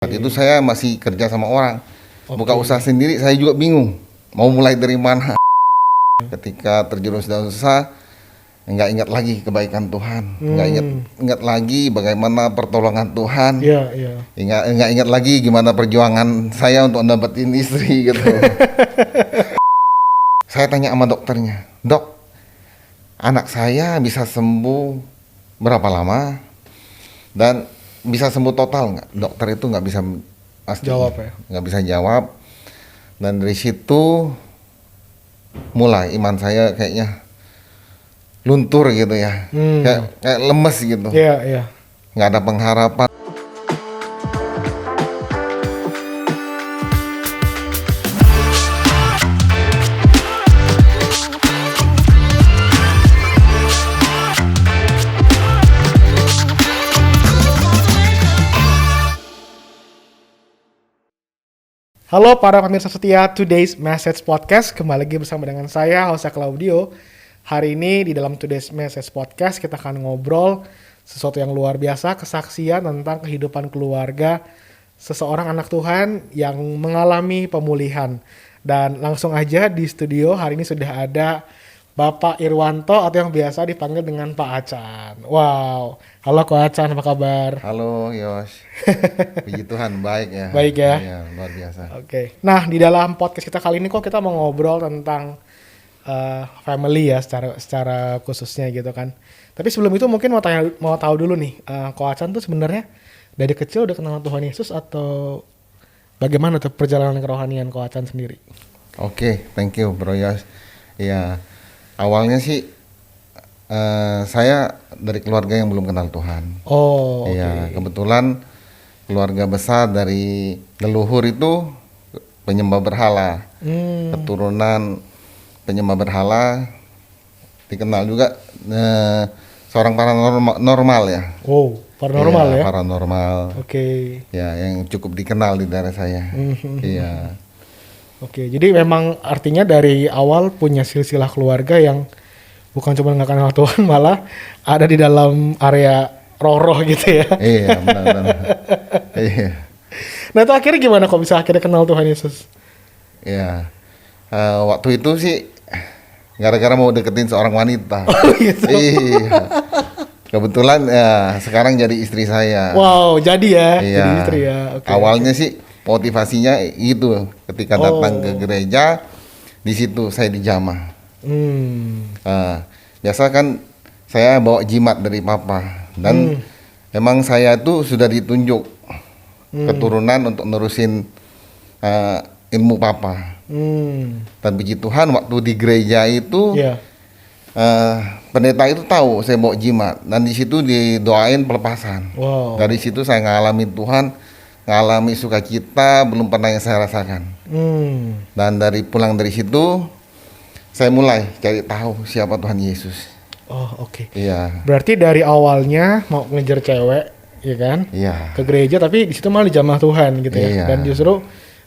Saat itu saya masih kerja sama orang, buka Oke. usaha sendiri, saya juga bingung mau mulai dari mana. Ketika terjerumus dalam usaha, nggak ingat lagi kebaikan Tuhan, nggak ingat lagi bagaimana pertolongan Tuhan, Iya, iya. nggak ingat lagi gimana perjuangan saya untuk dapetin istri gitu. Saya tanya sama dokternya, dok, anak saya bisa sembuh berapa lama dan bisa sembuh total nggak? Dokter itu nggak bisa pasti Jawab ya. nggak bisa jawab. Dan dari situ mulai iman saya kayaknya luntur gitu ya, kayak lemes gitu, Iya, iya. nggak ada pengharapan. Halo para pemirsa setia Today's Message Podcast, kembali lagi bersama dengan saya, Jose Claudio. Hari ini di dalam Today's Message Podcast kita akan ngobrol sesuatu yang luar biasa, kesaksian tentang kehidupan keluarga seseorang anak Tuhan yang mengalami pemulihan. Dan langsung aja di studio hari ini sudah ada Bapak Irwanto atau yang biasa dipanggil dengan Pak Acan. Wow, halo Ko Acan, apa kabar? Halo Yos, puji Tuhan baik ya. Baik ya. Iya, luar biasa. Oke. Nah, di dalam podcast kita kali ini kok kita mau ngobrol tentang family ya secara khususnya gitu kan. Tapi sebelum itu mungkin mau tahu dulu nih, Ko Acan tuh sebenarnya dari kecil udah kenal Tuhan Yesus atau bagaimana tuh perjalanan kerohanian Ko Acan sendiri? Oke, thank you Bro Yos. Iya, awalnya sih saya dari keluarga yang belum kenal Tuhan. Oh, oke. Iya, kebetulan keluarga besar dari leluhur itu penyembah berhala, keturunan penyembah berhala, dikenal juga seorang paranormal ya. Oh, paranormal Iya, ya. paranormal. Oke. Ya, yang cukup dikenal di daerah saya. Iya. Oke, jadi memang artinya dari awal punya silsilah keluarga yang bukan cuma nggak kenal Tuhan, malah ada di dalam area roh-roh gitu ya. Iya, benar-benar. Iya. Nah itu akhirnya gimana kok bisa akhirnya kenal Tuhan Yesus? Iya. Waktu itu sih gara-gara mau deketin seorang wanita. Oh gitu. Iya. Kebetulan ya sekarang jadi istri saya. Wow, jadi ya, Iya. jadi istri ya. Oke, Awalnya sih motivasinya itu ketika datang ke gereja, di situ saya dijamah. Biasa kan saya bawa jimat dari papa dan emang saya tuh sudah ditunjuk keturunan untuk nerusin ilmu papa. Dan puji Tuhan waktu di gereja itu Iya. pendeta itu tahu saya bawa jimat dan di situ didoain pelepasan. Wow. Dari situ saya ngalamin Tuhan, ngalami sukacita belum pernah yang saya rasakan. Dan pulang dari situ saya mulai cari tahu siapa Tuhan Yesus. Oh oke. Iya. Berarti dari awalnya mau ngejar cewek, ya kan? Iya. Ke gereja tapi di situ malah dijamah Tuhan gitu ya. Iya. Dan justru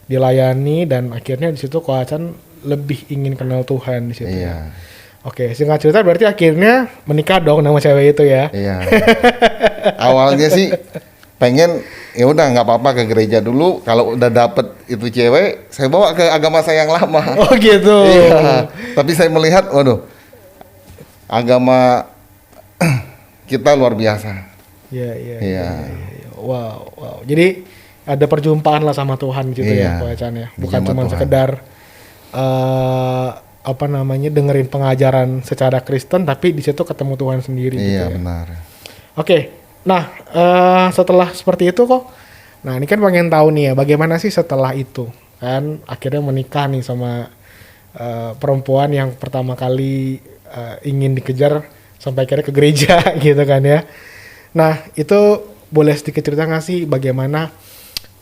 dilayani dan akhirnya di situ Ko Acan lebih ingin kenal Tuhan di situ. Iya. Oke, singkat cerita berarti akhirnya menikah dong sama cewek itu ya. Iya. Awalnya sih pengen ya udah nggak apa-apa ke gereja dulu, kalau udah dapet itu cewek saya bawa ke agama saya yang lama. Oh gitu. Iya. Tapi saya melihat waduh agama kita luar biasa. Iya. Iya. Wow, wow. Jadi ada perjumpaan lah sama Tuhan gitu ya, Iya. Ko Acan ya. Bukan Dijamah cuma Tuhan. sekedar dengerin pengajaran secara Kristen, tapi di situ ketemu Tuhan sendiri gitu Iya ya. benar. Oke. Nah, setelah seperti itu kok. Nah, ini kan pengen tahu nih ya, bagaimana sih setelah itu? Kan akhirnya menikah nih sama perempuan yang pertama kali ingin dikejar sampai akhirnya ke gereja gitu kan ya. Nah, itu boleh sedikit cerita nggak sih bagaimana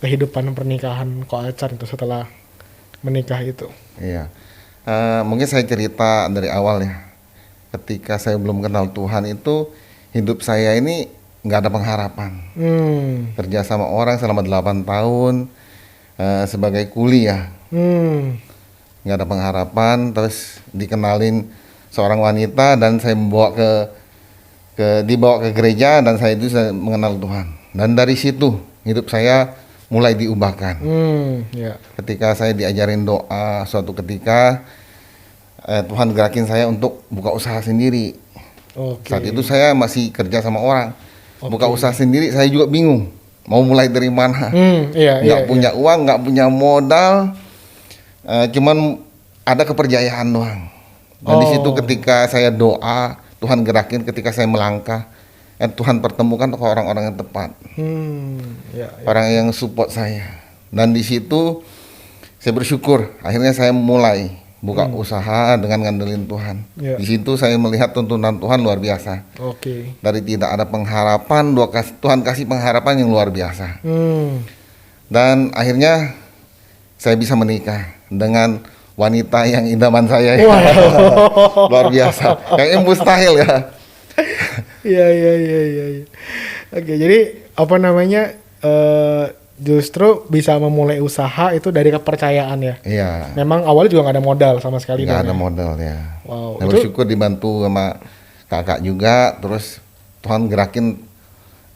kehidupan pernikahan Ko Acan itu setelah menikah itu? Iya. Mungkin saya cerita dari awal ya. Ketika saya belum kenal Tuhan itu hidup saya ini nggak ada pengharapan. Kerja sama orang selama 8 tahun sebagai kuli ya. Nggak ada pengharapan. Terus dikenalin seorang wanita dan saya dibawa ke gereja dan saya itu mengenal Tuhan. Dan dari situ hidup saya mulai diubahkan. Ya. Ketika saya diajarin doa, suatu ketika Tuhan gerakin saya untuk buka usaha sendiri. Oke. Saat itu saya masih kerja sama orang. Buka usaha sendiri saya juga bingung. Mau mulai dari mana? Nggak punya uang, nggak punya modal. Cuman ada kepercayaan doang. Dan di situ ketika saya doa, Tuhan gerakin ketika saya melangkah. Tuhan pertemukan orang-orang yang tepat. Orang yang support saya. Dan di situ saya bersyukur. Akhirnya saya mulai buka usaha dengan ngandelin Tuhan. Di situ saya melihat tuntunan Tuhan luar biasa. Dari tidak ada pengharapan, Tuhan kasih pengharapan yang luar biasa. Dan akhirnya saya bisa menikah dengan wanita yang idaman saya. Luar biasa. Kayaknya mustahil ya. Iya. Oke, jadi apa namanya? Justru bisa memulai usaha itu dari kepercayaan ya. Iya. Memang awalnya juga nggak ada modal sama sekali. Nggak ada modal ya. Wow. Saya bersyukur dibantu sama kakak juga. Terus Tuhan gerakin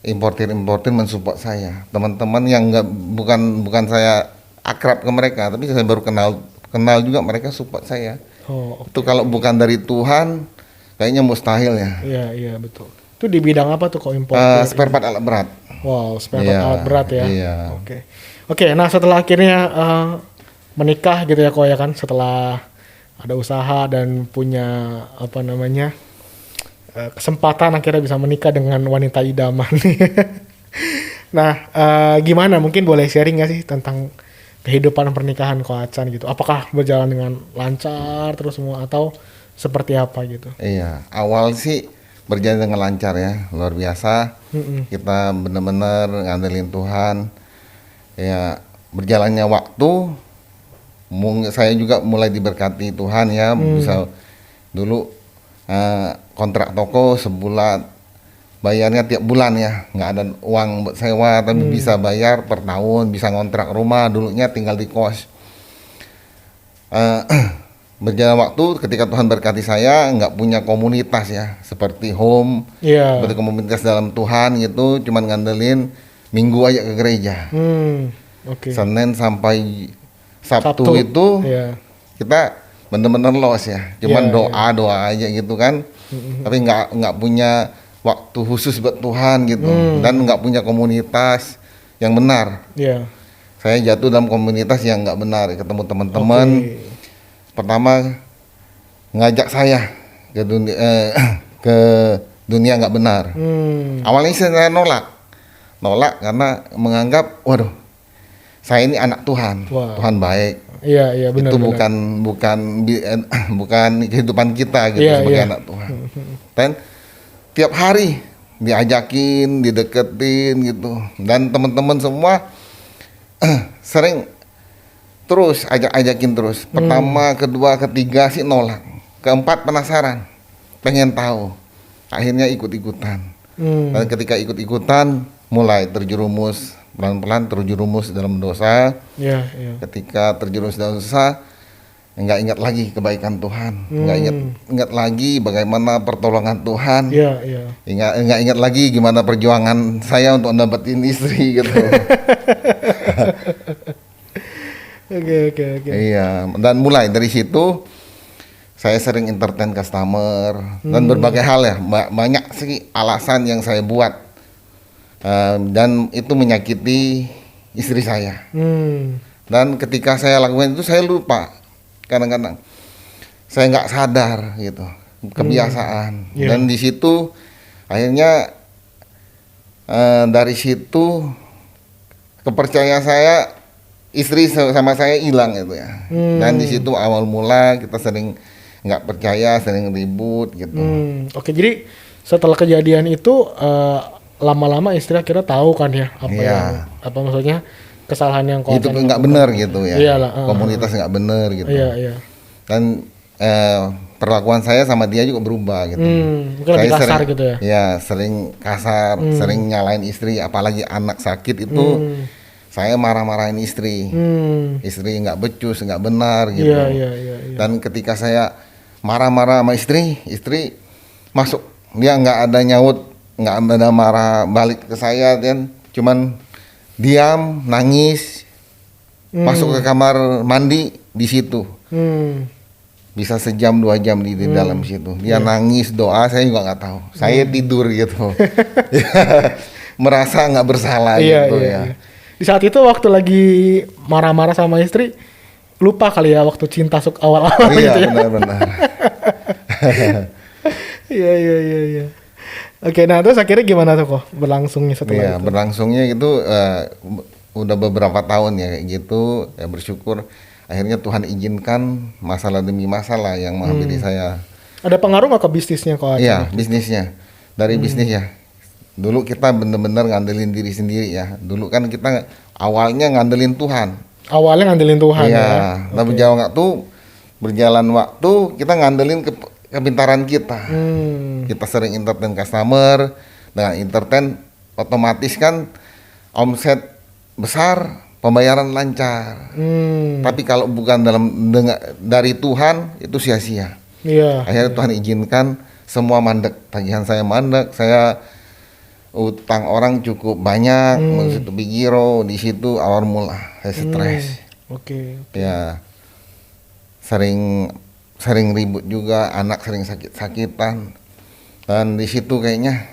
importir mensupport saya. Teman-teman yang bukan saya akrab ke mereka, tapi saya baru kenal juga mereka support saya. Itu kalau bukan dari Tuhan, kayaknya mustahil ya. Iya betul. Itu di bidang apa tuh kok importir? Spare part alat berat. Wow, spare part alat berat ya. Iya. Oke. Nah setelah akhirnya menikah gitu ya kok ya kan, setelah ada usaha dan punya apa namanya kesempatan akhirnya bisa menikah dengan wanita idaman. Nah gimana, mungkin boleh sharing nggak sih tentang kehidupan pernikahan Ko Acan gitu? Apakah berjalan dengan lancar terus semua atau seperti apa gitu? Iya, awal sih berjalan dengan lancar ya, luar biasa. Kita benar-benar ngandelin Tuhan. Ya, berjalannya waktu, saya juga mulai diberkati Tuhan ya. Bisa dulu kontrak toko sebulan, bayarnya tiap bulan ya, nggak ada uang buat sewa, tapi bisa bayar per tahun, bisa ngontrak rumah. Dulunya tinggal di kos. Berjalan waktu, ketika Tuhan berkati saya nggak punya komunitas ya, seperti home, seperti komunitas dalam Tuhan gitu, cuman ngandelin minggu aja ke gereja. Senin sampai Sabtu itu kita bener-bener los ya, cuman doa aja gitu kan, tapi nggak punya waktu khusus buat Tuhan gitu, dan nggak punya komunitas yang benar. Saya jatuh dalam komunitas yang nggak benar, ketemu teman-teman. Pertama ngajak saya ke dunia nggak benar. Awalnya saya nolak karena menganggap, waduh, saya ini anak Tuhan, Tuhan baik. Iya benar. Itu bukan kehidupan kita gitu sebagai anak Tuhan. Dan tiap hari diajakin, dideketin gitu, dan teman-teman semua sering terus ajakin terus. Pertama, kedua, ketiga sih nolak. Keempat penasaran, pengen tahu. Akhirnya ikut-ikutan. Dan ketika ikut-ikutan, mulai terjerumus, pelan-pelan terjerumus dalam dosa. Ketika terjerumus dalam dosa, nggak ingat lagi kebaikan Tuhan, nggak ingat lagi bagaimana pertolongan Tuhan. Nggak ingat lagi gimana perjuangan saya untuk dapetin istri gitu. Oke. Iya, dan mulai dari situ saya sering entertain customer dan berbagai hal ya, banyak sih alasan yang saya buat, dan itu menyakiti istri saya. Dan ketika saya lakukan itu saya lupa, kadang-kadang saya nggak sadar gitu, kebiasaan. Dan di situ akhirnya dari situ kepercayaan saya, istri sama saya hilang gitu ya. Dan di situ awal mula kita sering nggak percaya, sering ribut gitu. Oke, jadi setelah kejadian itu lama-lama istri akhirnya tahu kan ya apa maksudnya kesalahan yang itu nggak benar gitu ya. Komunitas nggak benar gitu. Dan perlakuan saya sama dia juga berubah gitu. Mungkin lebih kasar gitu ya. Ya, sering kasar, sering nyalain istri, apalagi anak sakit itu. Saya marah-marahin istri, istri nggak becus, nggak benar gitu. Dan ketika saya marah-marah sama istri masuk, dia nggak ada nyaut, nggak ada marah balik ke saya, dan cuman diam, nangis, masuk ke kamar mandi di situ. Bisa sejam 2 jam di dalam situ. Dia nangis, doa, saya juga nggak tahu. Saya tidur gitu. Merasa nggak bersalah gitu ya. Di saat itu waktu lagi marah-marah sama istri, lupa kali ya waktu cinta awal-awal gitu ya. Benar-benar. Iya. Oke, nah terus akhirnya gimana tuh kok berlangsungnya setelah itu? Berlangsungnya itu udah beberapa tahun ya kayak gitu. Ya bersyukur akhirnya Tuhan izinkan masalah demi masalah yang menghampiri saya. Ada pengaruh nggak ke bisnisnya kok? Iya, bisnisnya. Dari bisnis ya. Dulu kita bener-bener ngandelin diri sendiri ya. Dulu kan kita awalnya ngandelin Tuhan. Awalnya ngandelin Tuhan ya. Nah berjalan waktu kita ngandelin kepintaran kita. Kita sering entertain customer, dengan entertain otomatis kan omset besar, pembayaran lancar. Tapi kalau bukan dari Tuhan itu sia-sia. Akhirnya Tuhan izinkan semua mandek, tagihan saya mandek, saya utang orang cukup banyak, maksud bigiro di situ awal mula saya stres. Oke. Ya sering ribut juga, anak sering sakit-sakitan, dan di situ kayaknya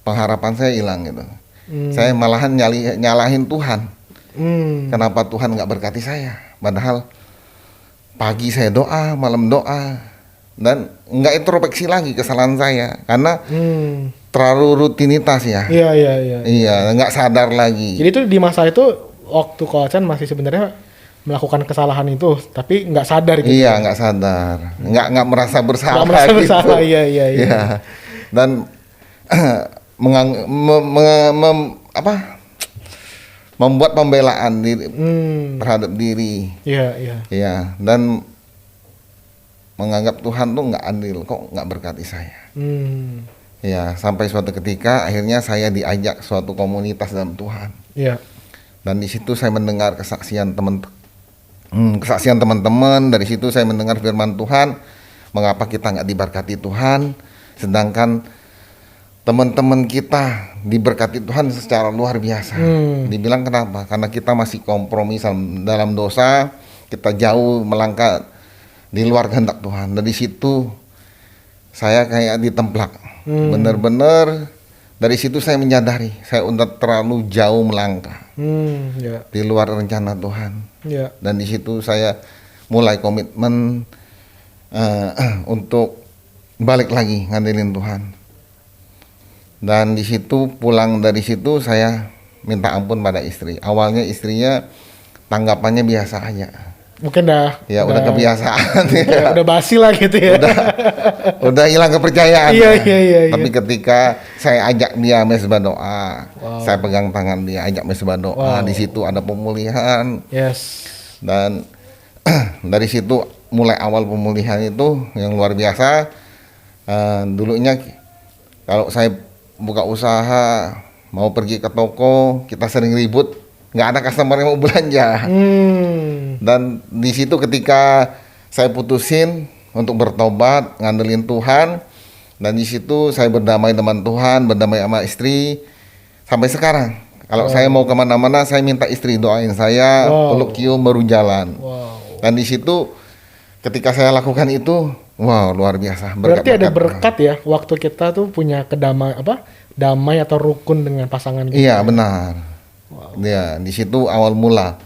pengharapan saya hilang gitu. Saya malahan nyalahin Tuhan. Kenapa Tuhan nggak berkati saya? Padahal pagi saya doa, malam doa, dan nggak introspeksi lagi kesalahan saya karena terlalu rutinitas ya. Iya, nggak sadar lagi. Jadi itu di masa itu waktu Ko Achan masih sebenarnya melakukan kesalahan itu, tapi nggak sadar gitu. Iya, nggak sadar, nggak merasa bersalah. Nggak merasa gitu. bersalah, iya. Dan membuat pembelaan diri terhadap diri. Iya. Dan menganggap Tuhan tuh nggak adil, kok nggak berkati saya. Ya, sampai suatu ketika akhirnya saya diajak suatu komunitas dalam Tuhan. Dan di situ saya mendengar kesaksian teman-teman. Dari situ saya mendengar firman Tuhan, mengapa kita nggak diberkati Tuhan, sedangkan teman-teman kita diberkati Tuhan secara luar biasa. Dibilang kenapa? Karena kita masih kompromi dalam dosa, kita jauh melangkah di luar kehendak Tuhan. Dari situ saya kayak ditemplak. Benar-benar dari situ saya menyadari saya udah terlalu jauh melangkah di luar rencana Tuhan. Dan di situ saya mulai komitmen untuk balik lagi ngandelin Tuhan. Dan di situ pulang dari situ saya minta ampun pada istri. Awalnya istrinya tanggapannya biasa aja. Mungkin udah kebiasaan ya. Udah basi lah gitu ya. Udah hilang kepercayaan. Iya. Tapi ketika saya ajak dia mesbah doa, saya pegang tangan dia, ajak mesbah doa, di situ ada pemulihan. Dan dari situ mulai awal pemulihan itu yang luar biasa. Dulunya kalau saya buka usaha, mau pergi ke toko, kita sering ribut, nggak ada customer yang mau belanja. Dan di situ ketika saya putusin untuk bertobat, ngandelin Tuhan, dan di situ saya berdamai dengan Tuhan, berdamai sama istri sampai sekarang. Kalau saya mau kemana-mana, saya minta istri doain saya, peluk cium baru jalan. Dan di situ ketika saya lakukan itu, luar biasa. Berarti ada berkat ya, waktu kita tuh punya damai atau rukun dengan pasangan kita. Iya benar. Ya, di situ awal mula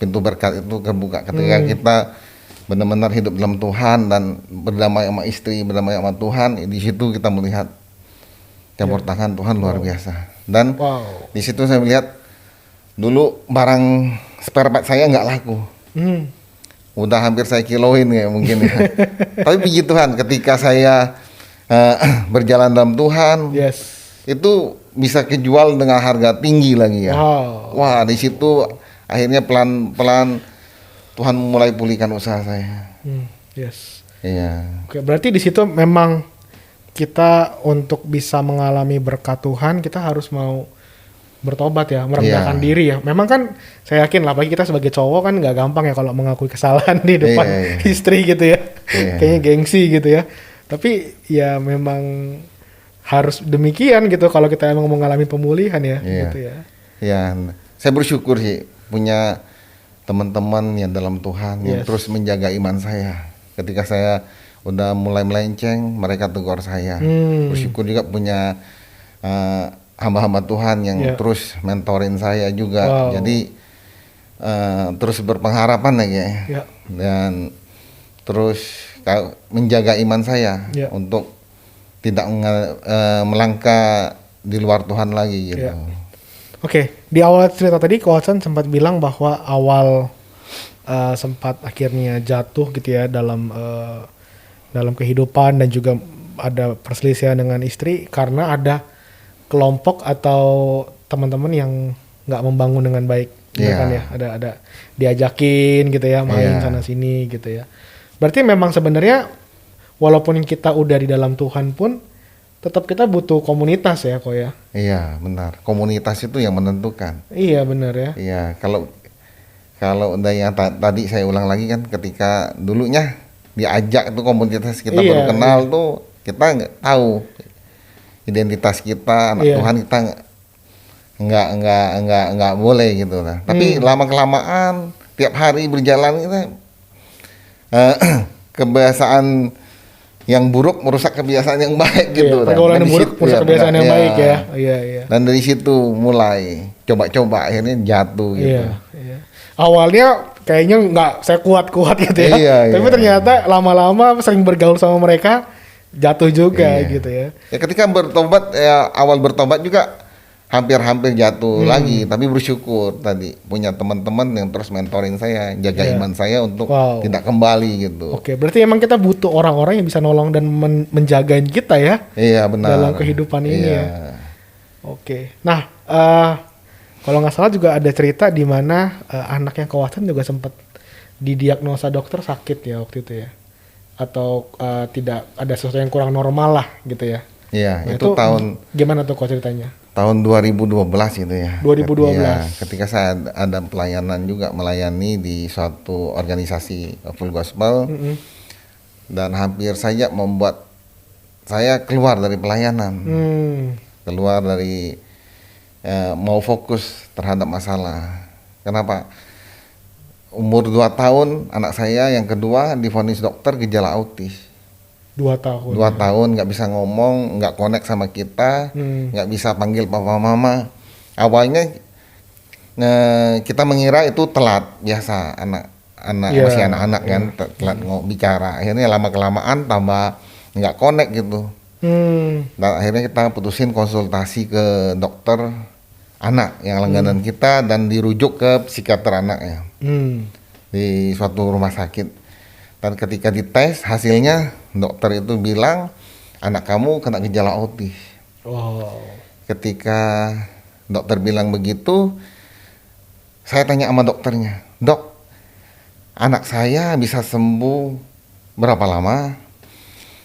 pintu berkat itu terbuka ketika kita benar-benar hidup dalam Tuhan dan berdamai sama istri, berdamai sama Tuhan. Di situ kita melihat campur tangan Tuhan luar biasa. Dan di situ saya melihat dulu barang spare part saya nggak laku. Udah hampir saya kiloin ya mungkin ya. Tapi puji Tuhan ketika saya berjalan dalam Tuhan, itu bisa kejual dengan harga tinggi lagi ya. Wah, di situ akhirnya pelan-pelan Tuhan mulai pulihkan usaha saya. Iya. Oke, berarti di situ memang kita untuk bisa mengalami berkat Tuhan, kita harus mau bertobat ya, merendahkan diri ya. Memang kan saya yakin lah, bagi kita sebagai cowok kan nggak gampang ya kalau mengakui kesalahan di depan istri gitu ya. Kayaknya gengsi gitu ya. Tapi ya memang harus demikian gitu kalau kita emang mau mengalami pemulihan ya. Gitu ya. Iya. saya bersyukur sih punya teman-teman yang dalam Tuhan yang terus menjaga iman saya. Ketika saya udah mulai melenceng, mereka tegur saya. Bersyukur juga punya hamba-hamba Tuhan yang terus mentorin saya juga. Jadi terus berpengharapan lagi ya. Dan terus menjaga iman saya untuk tidak melangkah di luar Tuhan lagi gitu. Oke, di awal cerita tadi Coach Watson sempat bilang bahwa awal sempat akhirnya jatuh gitu ya dalam kehidupan dan juga ada perselisihan dengan istri karena ada kelompok atau teman-teman yang nggak membangun dengan baik, kan ya, ada diajakin gitu ya main sana sini gitu ya. Berarti memang sebenarnya walaupun kita udah di dalam Tuhan pun tetap kita butuh komunitas ya kok ya. Iya benar, komunitas itu yang menentukan. Iya benar ya. Iya kalau udah yang tadi saya ulang lagi kan, ketika dulunya diajak tuh komunitas kita baru kenal tuh kita nggak tahu identitas kita, anak Tuhan kita nggak boleh gitu lah. Tapi lama kelamaan tiap hari berjalan kita kebiasaan yang buruk merusak kebiasaan yang baik gitu. Pergaulan yang buruk merusak kebiasaan yang baik ya. Iya. Dan dari situ mulai coba-coba akhirnya jatuh gitu. Iya. Awalnya kayaknya nggak saya kuat-kuat gitu ya. Tapi ternyata lama-lama sering bergaul sama mereka jatuh juga gitu ya. Ya ketika bertobat awal bertobat juga hampir jatuh lagi, tapi bersyukur tadi punya teman-teman yang terus mentoring saya, jaga iman saya untuk tidak kembali gitu. Oke, berarti emang kita butuh orang-orang yang bisa nolong dan menjagain kita ya. Iya benar. Dalam kehidupan ini ya. Oke. Nah, kalau nggak salah juga ada cerita di mana anak yang Watson juga sempat didiagnosa dokter sakit ya waktu itu ya. Atau tidak ada sesuatu yang kurang normal lah gitu ya. Iya, nah, itu tahun gimana tuh kok ceritanya? Tahun 2012 itu ya. 2012. Ketika saya ada pelayanan juga, melayani di suatu organisasi Full Gospel. Dan hampir saja membuat saya keluar dari pelayanan. Keluar dari mau fokus terhadap masalah. Kenapa? Umur 2 tahun anak saya yang kedua divonis dokter gejala autis. 2 tahun. 2 tahun nggak bisa ngomong, nggak connect sama kita, nggak bisa panggil papa mama. Awalnya kita mengira itu telat, biasa anak masih anak-anak kan telat bicara. Akhirnya lama kelamaan tambah nggak connect gitu. Dan akhirnya kita putusin konsultasi ke dokter anak yang langganan kita dan dirujuk ke psikiater anak ya. Di suatu rumah sakit. Dan ketika dites hasilnya dokter itu bilang anak kamu kena gejala autis. Ketika dokter bilang begitu, saya tanya sama dokternya, "Dok, anak saya bisa sembuh berapa lama?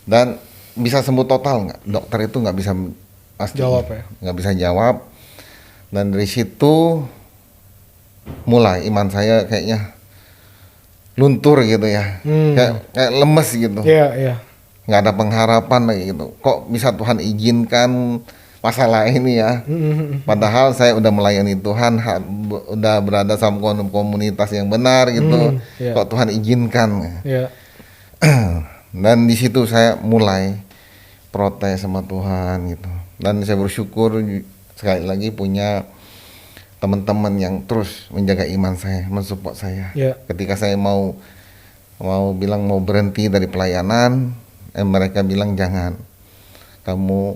Dan bisa sembuh total nggak?" Dokter itu nggak bisa pasti jawab ya. Nggak bisa jawab. Dan dari situ mulai iman saya kayaknya luntur gitu ya, kayak lemes gitu. Iya. Nggak ada pengharapan lagi gitu. Kok bisa Tuhan izinkan masalah ini ya? Padahal saya udah melayani Tuhan, udah berada sama komunitas yang benar gitu. Kok Tuhan izinkan? Dan di situ saya mulai protes sama Tuhan gitu. Dan saya bersyukur sekali lagi punya teman-teman yang terus menjaga iman saya, mensupport saya. Ketika saya mau bilang mau berhenti dari pelayanan, mereka bilang jangan, kamu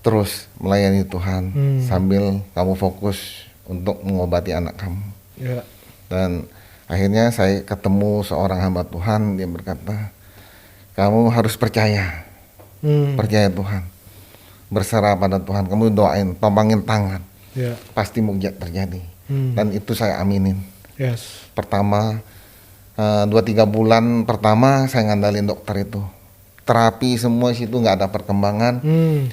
terus melayani Tuhan sambil kamu fokus untuk mengobati anak kamu. Dan akhirnya saya ketemu seorang hamba Tuhan, dia berkata, kamu harus percaya Tuhan, berserah pada Tuhan, kamu doain, tombangin tangan. Pasti mukjizat terjadi. Dan itu saya aminin. Pertama 2-3 bulan pertama saya ngandalin dokter itu, terapi semua situ nggak ada perkembangan,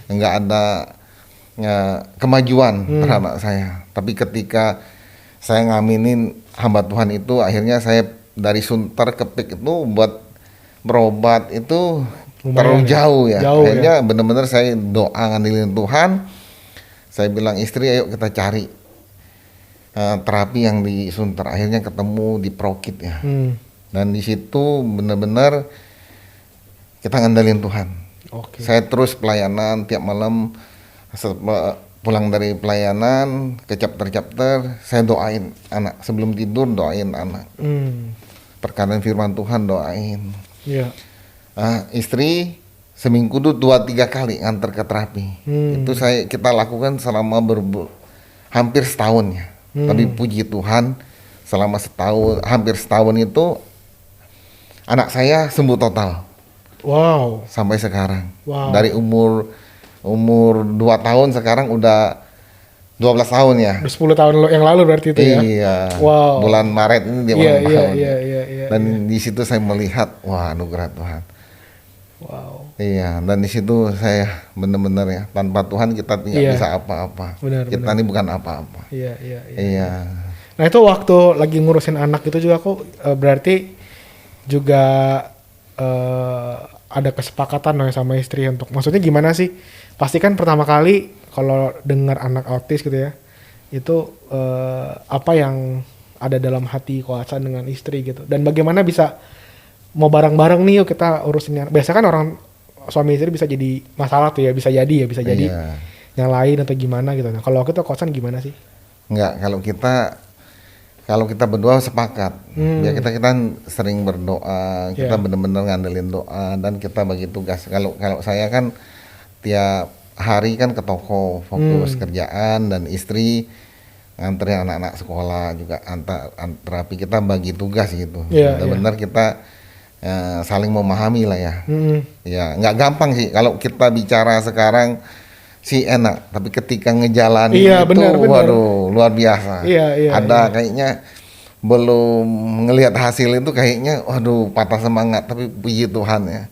nggak ada kemajuan terhadap saya. Tapi ketika saya ngaminin hamba Tuhan itu, akhirnya saya dari Sunter ke Pik itu buat berobat itu terlalu jauh ya. Akhirnya benar-benar saya doa ngandelin Tuhan. Saya bilang istri, ayo kita cari terapi yang di Sunter, akhirnya ketemu di Prokit ya. Dan di situ benar-benar kita ngandelin Tuhan. Saya terus pelayanan tiap malam, pulang dari pelayanan ke chapter saya doain anak, sebelum tidur doain anak. Perkataan firman Tuhan doain. Istri seminggu tuh 2-3 kali nganter ke terapi. Itu kita lakukan selama hampir setahun ya. Tapi puji Tuhan selama hampir setahun itu anak saya sembuh total. Wow. Sampai sekarang. Wow. Dari umur 2 tahun sekarang udah 12 tahun ya. 10 tahun yang lalu berarti itu ya. Iya. Wow. Bulan Maret ini dia ulang tahun. Iya. Dan di situ saya melihat, wah, anugerah Tuhan. Wow. Iya, dan di situ saya benar-benar ya, tanpa Tuhan kita tidak bisa apa-apa. Kita ini bukan apa-apa. Iya. Nah itu waktu lagi ngurusin anak itu juga kok berarti juga ada kesepakatan dong sama istri untuk, maksudnya gimana sih? Pasti kan pertama kali kalau dengar anak autis gitu ya, itu apa yang ada dalam hati Ko Acan dengan istri gitu, dan bagaimana bisa mau bareng-bareng nih yuk kita urusin. Biasa kan orang suami istri bisa jadi masalah tuh ya, bisa jadi yang lain atau gimana gitu. Nah kalau kita Ko Acan gimana sih? Enggak, kalau kita berdua sepakat, ya kita sering berdoa, kita benar-benar ngandelin doa dan kita bagi tugas. Kalau saya kan tiap hari kan ke toko fokus kerjaan, dan istri nganterin anak-anak sekolah juga, terapi kita bagi tugas gitu. Benar-benar kita saling memahami lah ya. Ya nggak gampang sih kalau kita bicara sekarang sih enak, tapi ketika ngejalanin itu bener. Waduh luar biasa. Ada kayaknya belum ngelihat hasil itu kayaknya waduh patah semangat, tapi puji Tuhan ya.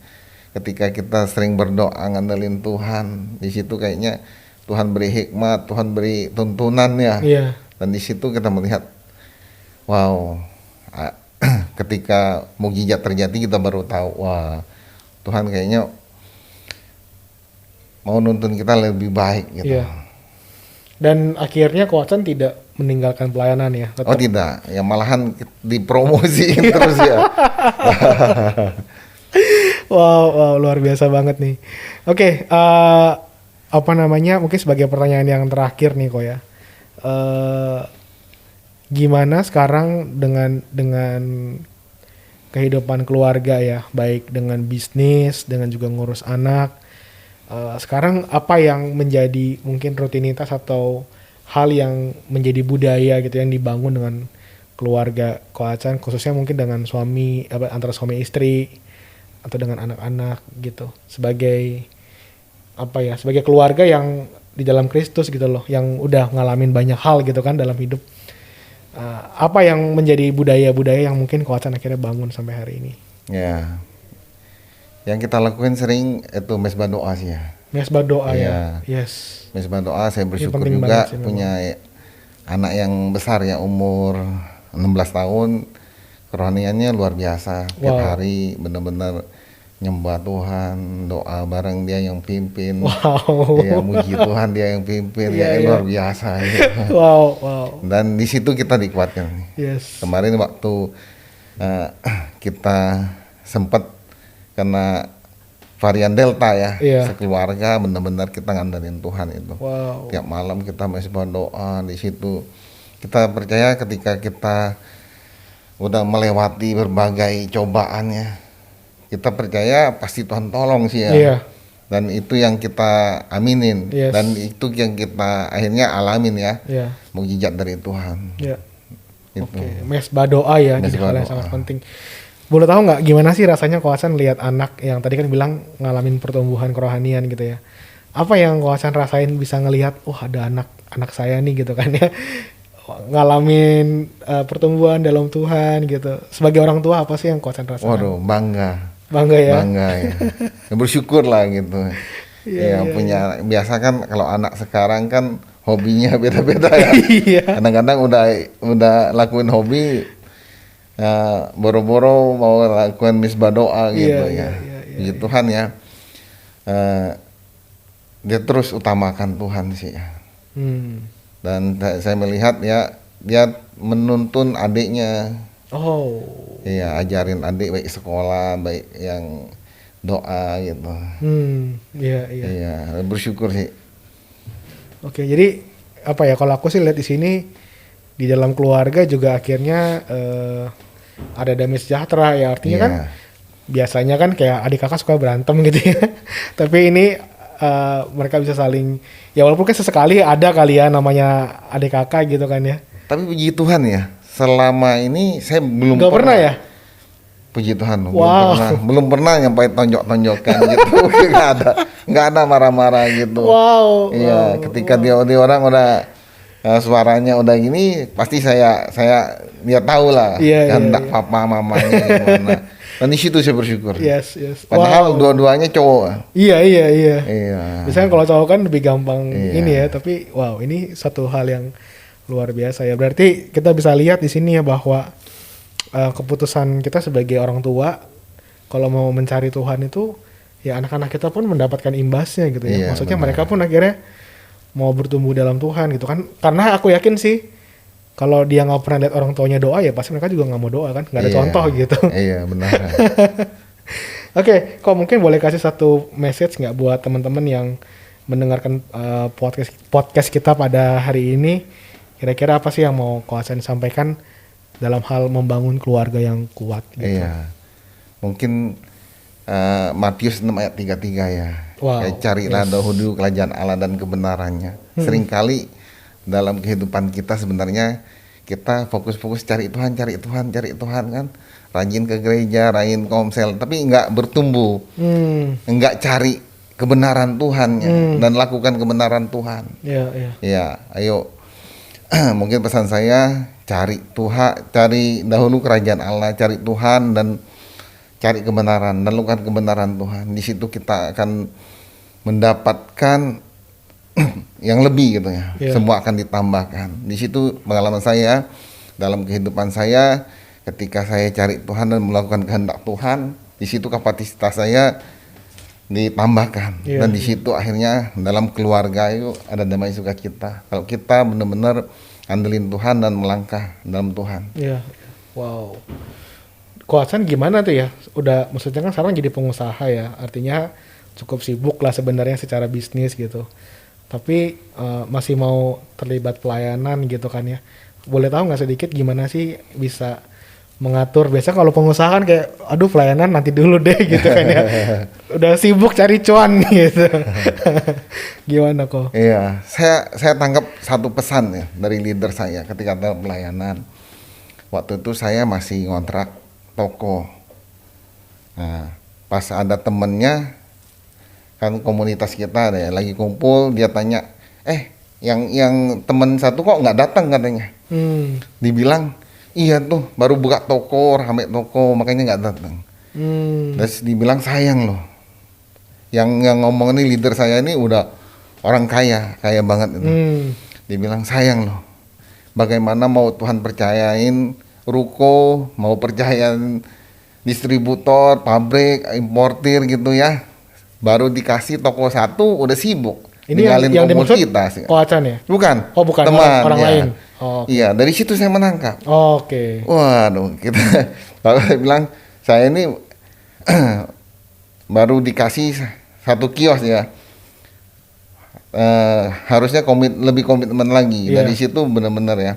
Ketika kita sering berdoa ngandelin Tuhan, di situ kayaknya Tuhan beri hikmat, Tuhan beri tuntunan ya. Dan di situ kita melihat wow, ketika mukjizat terjadi kita baru tahu wah Tuhan kayaknya mau nuntun kita lebih baik gitu. Dan akhirnya Ko Acan tidak meninggalkan pelayanan ya? Tetap. Oh tidak, ya malahan dipromosiin terus ya. Wow, luar biasa banget nih. Oke, mungkin sebagai pertanyaan yang terakhir nih Ko ya. Gimana sekarang dengan kehidupan keluarga ya, baik dengan bisnis, dengan juga ngurus anak. Sekarang apa yang menjadi mungkin rutinitas atau hal yang menjadi budaya gitu yang dibangun dengan keluarga Ko Acan, khususnya mungkin dengan antara suami istri atau dengan anak-anak gitu, sebagai sebagai keluarga yang di dalam Kristus gitu loh, yang udah ngalamin banyak hal gitu kan dalam hidup. Apa yang menjadi budaya-budaya yang mungkin Ko Acan akhirnya bangun sampai hari ini? Ya, yang kita lakukan sering itu mesbah doa sih ya. Mesbah doa ya. Yes. Mesbah doa, saya bersyukur juga sih, punya anak yang besar ya, umur 16 tahun, kerohaniannya luar biasa. Tiap hari benar-benar nyembah Tuhan, doa bareng dia yang pimpin. Ya, muji Tuhan dia yang pimpin. Luar biasa ya. Wow. Dan di situ kita dikuatkan. Kemarin waktu kita sempat kena varian Delta ya, sekeluarga benar-benar kita ngandelin Tuhan itu. Tiap malam kita masih berdoa di situ. Kita percaya ketika kita udah melewati berbagai cobaan ya, kita percaya pasti Tuhan tolong sih ya. Dan itu yang kita aminin, dan itu yang kita akhirnya alamin ya, mukjizat dari Tuhan. Mesbah doa ya, jadi hal yang sangat penting. Boleh tahu nggak gimana sih rasanya Ko Acan lihat anak yang tadi kan bilang ngalamin pertumbuhan kerohanian gitu ya? Apa yang Ko Acan rasain bisa ngelihat, ada anak saya nih gitu kan ya, ngalamin pertumbuhan dalam Tuhan gitu. Sebagai orang tua apa sih yang Ko Acan rasain? Waduh, bangga ya. Bersyukur lah gitu. Punya, biasa kan kalau anak sekarang kan hobinya beda-beda ya. Kadang-kadang udah lakuin hobi, boro-boro mau lakukan misbah doa gitu ya. Puji Tuhan ya. Dia terus utamakan Tuhan sih ya. Dan saya melihat ya, dia menuntun adiknya. Oh. Iya, ajarin adik baik sekolah, baik yang doa gitu. Iya, iya. Iya, bersyukur sih. Oke, jadi apa ya, kalau aku sih lihat di sini di dalam keluarga juga akhirnya ada damai sejahtera ya, artinya Iya. kan biasanya kan kayak adik kakak suka berantem gitu ya. Tapi ini mereka bisa saling, ya walaupun kan sesekali ada kali ya namanya adik kakak gitu kan ya. Tapi puji Tuhan ya, selama ini saya belum Nggak pernah ya? Puji Tuhan, Wow. belum pernah nyampai tonjok-tonjokan gitu. nggak ada marah-marah gitu. Wow. Iya, wow, ketika wow. dia orang udah suaranya udah gini, pasti saya dia tahu lah Iya, kehendak iya. papa mamanya gimana. Dan di situ saya bersyukur. Yes, yes. Padahal Wow. dua-duanya cowok. Iya, iya, iya. Iya. Biasanya kalau cowok kan lebih gampang Iya. ini ya, tapi wow, ini satu hal yang luar biasa ya. Berarti kita bisa lihat di sini ya bahwa keputusan kita sebagai orang tua kalau mau mencari Tuhan itu ya anak-anak kita pun mendapatkan imbasnya gitu ya. Iya, Maksudnya benar. mereka pun akhirnya mau bertumbuh dalam Tuhan gitu kan. Karena aku yakin sih kalau dia nggak pernah lihat orang tuanya doa ya pasti mereka juga nggak mau doa kan. Nggak ada Iya. contoh gitu. Iya, benar. Oke, kok mungkin boleh kasih satu message nggak buat teman-teman yang mendengarkan podcast kita pada hari ini? Kira-kira apa sih yang mau Ko Hasan sampaikan dalam hal membangun keluarga yang kuat? Gitu? Iya. Mungkin Matius 6 ayat 33 ya. Wow, Kayak carilah yes. dahulu kerajaan Allah dan kebenarannya. Seringkali dalam kehidupan kita sebenarnya kita fokus-fokus cari Tuhan kan. Rajin ke gereja, rajin komsel, tapi nggak bertumbuh. Nggak cari kebenaran Tuhannya dan lakukan kebenaran Tuhan. Iya, iya. Ya, ayo. Mungkin pesan saya, cari Tuhan, cari dahulu kerajaan Allah, cari Tuhan dan cari kebenaran dan lakukan kebenaran Tuhan. Di situ kita akan mendapatkan yang lebih gitu ya. Iya. Semua akan ditambahkan. Di situ pengalaman saya dalam kehidupan saya ketika saya cari Tuhan dan melakukan kehendak Tuhan, di situ kapasitas saya ditambahkan. Iya. Dan di situ akhirnya dalam keluarga itu ada damai sukacita. Kalau kita benar-benar andelin Tuhan dan melangkah dalam Tuhan. Iya. Wow. Ko Hasan gimana tuh ya? Udah, maksudnya kan sekarang jadi pengusaha ya, artinya cukup sibuk lah sebenarnya secara bisnis gitu. Tapi masih mau terlibat pelayanan gitu kan ya. Boleh tahu nggak sedikit gimana sih bisa mengatur? Biasa kalau pengusaha kan kayak, aduh pelayanan nanti dulu deh gitu kan ya. Udah sibuk cari cuan gitu. Gimana kok? Iya, saya tangkap satu pesan ya dari leader saya ketika dalam pelayanan. Waktu itu saya masih ngontrak toko. Nah, pas ada temennya kan komunitas kita ada ya, lagi kumpul, dia tanya, yang temen satu kok nggak datang katanya. Dibilang, iya tuh baru buka toko, rame toko, makanya nggak datang. Terus dibilang sayang loh. Yang ngomong ini leader saya ini udah orang kaya banget itu. Dibilang sayang loh. Bagaimana mau Tuhan percayain ruko, mau percayain distributor, pabrik, importir gitu ya. Baru dikasih toko satu udah sibuk. Ini yang dimaksud Ko Hasan ya? Bukan. Oh bukan, teman orang ya. lain. Oh, Iya, dari situ saya menangkap. Oke. Waduh, kita kalau saya bilang saya ini baru dikasih satu kios ya. Harusnya lebih komitmen lagi. Iya. Dari situ benar-benar ya.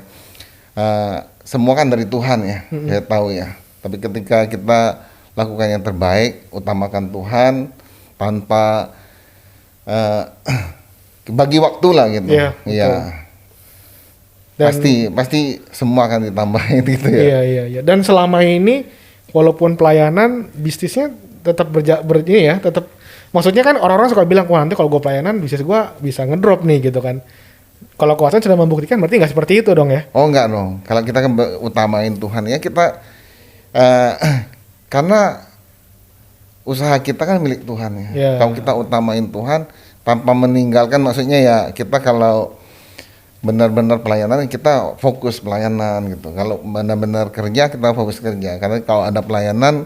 Semua kan dari Tuhan ya, saya tahu ya. Tapi ketika kita lakukan yang terbaik, utamakan Tuhan tanpa bagi waktu lah gitu. Iya, Iya. Dan- Pasti semua akan ditambahin gitu ya. Iya. Dan selama ini walaupun pelayanan bisnisnya tetap tetap, maksudnya kan orang-orang suka bilang, wah nanti kalau gue pelayanan bisnis gue bisa ngedrop nih gitu kan. Kalau Ko Hasan sudah membuktikan berarti nggak seperti itu dong ya? Oh enggak dong. Kalau kita kan utamain Tuhan ya kita karena usaha kita kan milik Tuhan ya. Iya. Kalau kita utamain Tuhan tanpa meninggalkan, maksudnya ya kita kalau benar-benar pelayanan kita fokus pelayanan gitu. Kalau benar-benar kerja kita fokus kerja. Karena kalau ada pelayanan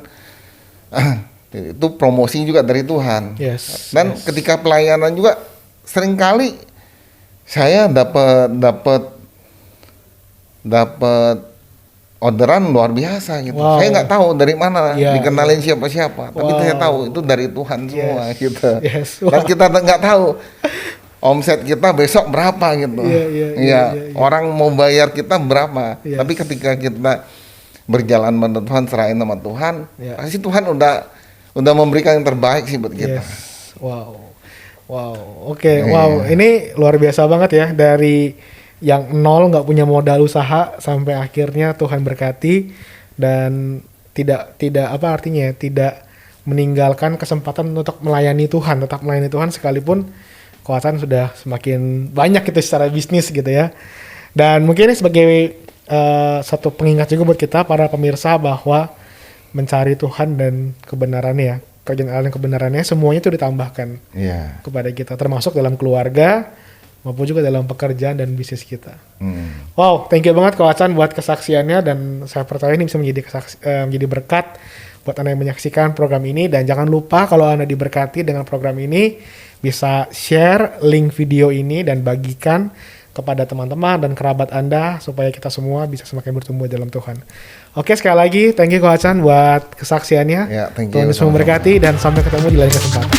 itu promosi juga dari Tuhan. Yes. Dan yes. ketika pelayanan juga seringkali saya dapat dapat orderan luar biasa gitu. Wow. Saya nggak tahu dari mana Iya, dikenalin siapa-siapa, tapi Wow. saya tahu itu dari Tuhan semua gitu. Yes. Dan kita nggak tahu omset kita besok berapa gitu. Iya. Iya, orang mau bayar kita berapa. Yes. Tapi ketika kita berjalan menurut Tuhan, serahin sama Tuhan, Iya. pasti Tuhan udah memberikan yang terbaik sih buat kita. Yes. Wow. Oke. Wow. Ini luar biasa banget ya, dari yang nol nggak punya modal usaha sampai akhirnya Tuhan berkati dan tidak apa artinya ya, tidak meninggalkan kesempatan untuk melayani Tuhan, tetap melayani Tuhan sekalipun kekuatan sudah semakin banyak gitu secara bisnis gitu ya. Dan mungkin ini sebagai satu pengingat juga buat kita para pemirsa bahwa mencari Tuhan dan kebenarannya ya, kerjaan Allah dan kebenarannya semuanya itu ditambahkan Iya. kepada kita, termasuk dalam keluarga maupun juga dalam pekerjaan dan bisnis kita. Hmm. Wow, thank you banget Ko Acan buat kesaksiannya, dan saya percaya ini bisa menjadi berkat buat Anda yang menyaksikan program ini. Dan jangan lupa kalau Anda diberkati dengan program ini, bisa share link video ini dan bagikan kepada teman-teman dan kerabat Anda supaya kita semua bisa semakin bertumbuh dalam Tuhan. Oke, sekali lagi thank you Ko Acan buat kesaksiannya. Ya, thank you, Tuhan Yesus sama-sama. memberkati dan sampai ketemu di lain kesempatan.